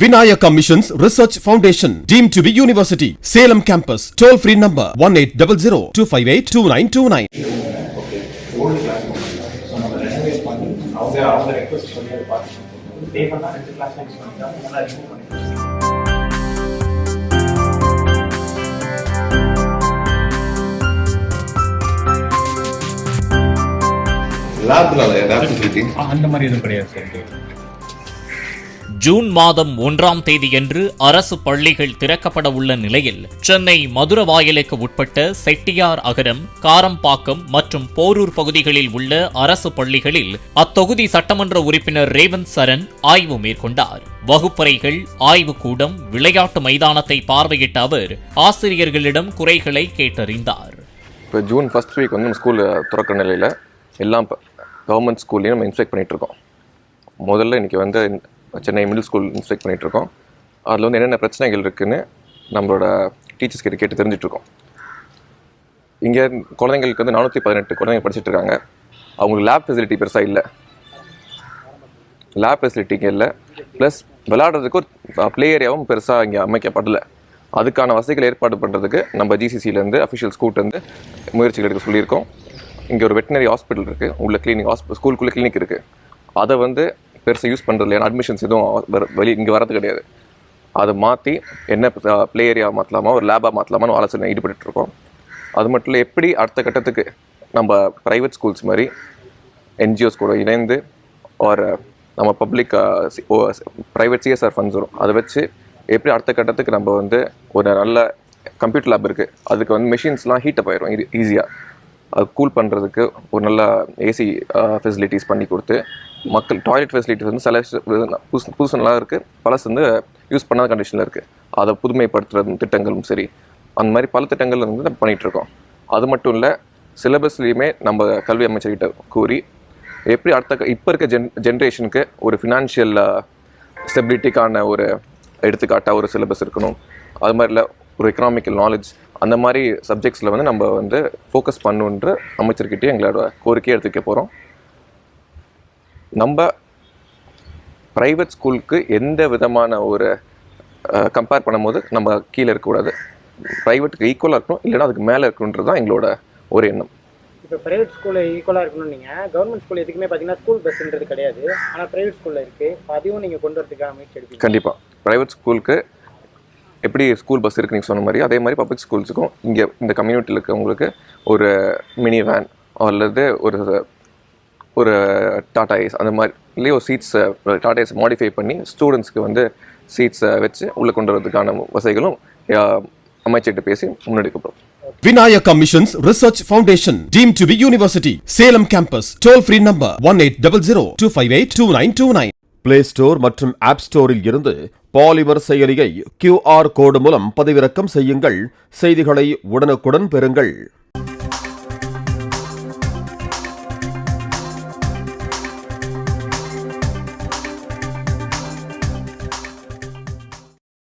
Vinayaka Missions Research Foundation, deemed to be university. Salem campus. Toll free number 1800-258-2929. அந்த மாதிரி எதுவும் கிடையாது sir. June மாதம் 1ஆம் தேதியன்று அரசு பள்ளிகள் திறக்கப்பட உள்ள நிலையில் சென்னை மதுரவாயலுக்கு உட்பட்ட செட்டியார் அகரம், காரம்பாக்கம் மற்றும் போரூர் பகுதிகளில் உள்ள அரசு பள்ளிகளில் அத்தொகுதி சட்டமன்ற உறுப்பினர் ரேவந்த் சரண் ஆய்வு மேற்கொண்டார். வகுப்பறைகள், ஆய்வுக்கூடம், விளையாட்டு மைதானத்தை பார்வையிட்ட அவர் ஆசிரியர்களிடம் குறைகளை கேட்டறிந்தார். இப்போ ஜூன் ஃபர்ஸ்ட் வீக் வந்து நம்ம ஸ்கூல் திறக்கிற நிலையில் எல்லாம் கவர்மெண்ட் ஸ்கூல்லையும் நம்ம இன்ஸ்பெக்ட் பண்ணிகிட்ருக்கோம். முதல்ல இன்றைக்கி வந்து சென்னை மிடில் ஸ்கூல் இன்ஸ்பெக்ட் பண்ணிகிட்ருக்கோம். அதில் வந்து என்னென்ன பிரச்சனைகள் இருக்குதுன்னு நம்மளோட டீச்சர்ஸ் கிட்ட கேட்டு தெரிஞ்சிட்ருக்கோம். இங்கே குழந்தைங்களுக்கு வந்து 418 குழந்தைங்க படிச்சுட்டு இருக்காங்க. அவங்களுக்கு லேப் ஃபெசிலிட்டி பெருசாக இல்லை, லேப் ஃபெசிலிட்டி இங்கே இல்லை. ப்ளஸ் விளையாடுறதுக்கு ஒரு ப்ளே ஏரியாவும் பெருசாக இங்கே அமைக்கப்படலை. அதுக்கான வசதிகள் ஏற்பாடு பண்ணுறதுக்கு நம்ம ஜிசிசிலேருந்து அஃபிஷியல் ஸ்கூட்டேருந்து முயற்சிகள் எடுக்க சொல்லியிருக்கோம். இங்கே ஒரு வெட்டினரி ஹாஸ்பிட்டல் இருக்குது, உள்ள கிளினிக் ஸ்கூலுக்குள்ளே கிளினிக் இருக்குது. அதை வந்து பெருசாக யூஸ் பண்ணுறது இல்லை, அட்மிஷன்ஸ் எதுவும் இங்கே வரது கிடையாது. அதை மாற்றி என்ன ப்ளே ஏரியா மாற்றலாமா, ஒரு லேபாக மாற்றலாமான்னு ஆலோசனை ஈடுபட்டுருக்கோம். அது மட்டும் இல்லை, எப்படி அடுத்த கட்டத்துக்கு நம்ம ப்ரைவேட் ஸ்கூல்ஸ் மாதிரி என்ஜிஓஸ் கூட இணைந்து ஒரு நம்ம பப்ளிக் ப்ரைவேட் சிஎஸ்ஆர் ஃபண்ட்ஸ் வரும், அதை வச்சு எப்படி அடுத்த கட்டத்துக்கு நம்ம வந்து ஒரு நல்ல கம்ப்யூட்டர் லேப் இருக்குது, அதுக்கு வந்து மெஷின்ஸ்லாம் ஹீட்டப் ஆயிரும் ஈஸியாக. அது கூல் பண்ணுறதுக்கு ஒரு நல்ல ஏசி ஃபெசிலிட்டிஸ் பண்ணி கொடுத்து, மக்கள் டாய்லெட் ஃபெசிலிட்டிஸ் வந்து சில புதுசு நல்லா இருக்குது, பழசு வந்து யூஸ் பண்ணாத கண்டிஷனில் இருக்குது. அதை புதுமைப்படுத்துகிற திட்டங்களும் சரி, அந்த மாதிரி பல திட்டங்கள் வந்து நம்ம பண்ணிகிட்ருக்கோம். அது மட்டும் இல்லை, சிலபஸ்லேயுமே நம்ம கல்வி அமைச்சர்கிட்ட கூறி எப்படி இப்போ இருக்க ஜென்ரேஷனுக்கு ஒரு ஃபினான்ஷியல் ஸ்டெபிலிட்டிக்கான ஒரு எடுத்துக்காட்டாக ஒரு சிலபஸ் இருக்கணும். அது மாதிரி இல்லை, ஒரு எக்கனாமிக்கல் நாலேஜ், அந்த மாதிரி சப்ஜெக்ட்ஸில் வந்து நம்ம வந்து ஃபோக்கஸ் பண்ணுன்ற அமைச்சர்கிட்டே எங்களோட கோரிக்கையை எடுத்துக்க போகிறோம். நம்ம ப்ரைவேட் ஸ்கூலுக்கு எந்த விதமான ஒரு கம்பேர் பண்ணும்போது நம்ம கீழே இருக்கக்கூடாது, ப்ரைவேட்டுக்கு ஈக்குவலாக இருக்கணும், இல்லைனா அதுக்கு மேலே இருக்கணுன்றது தான் எங்களோட ஒரு எண்ணம். இப்போ ப்ரைவேட் ஸ்கூலில் ஈக்குவலாக இருக்கணும். நீங்கள் கவர்மெண்ட் ஸ்கூல் எதுக்குமே பார்த்தீங்கன்னா ஸ்கூல் பஸ்ன்றது கிடையாது, ஆனால் ப்ரைவேட் ஸ்கூலில் இருக்குது. அதையும் நீங்கள் கொண்டு வரதுக்கான முயற்சி எடுப்பீங்க? கண்டிப்பாக. ப்ரைவேட் ஸ்கூலுக்கு எப்படி ஸ்கூல் பஸ் இருக்குது நீங்கள் சொன்ன மாதிரி, அதே மாதிரி பப்ளிக் ஸ்கூல்ஸுக்கும் இங்கே இந்த கம்யூனிட்டியில் இருக்கவங்களுக்கு ஒரு மினி வேன் அல்லது ஒரு டாடா ஏஸ் அந்த மாதிரி இல்லையே ஒரு சீட்ஸ் டாடா ஏஸ் மாடிஃபை பண்ணி ஸ்டூடெண்ட்ஸ்க்கு வந்து சீட்ஸை வச்சு உள்ளே கொண்டு வரதுக்கான வசதிகளும் அமைச்சர்கிட்ட பேசி முன்னெடுக்கப்படும். Vinayaka Missions Research Foundation, deemed to be university. Salem campus. Toll free number 1800-258-2929. Play Store மற்றும் App Storeல் இருந்து பாலிமர் செயலியை QR கோடு மூலம் பதிவிறக்கம் செய்யுங்கள். செய்திகளை உடனுக்குடன் பெறுங்கள்.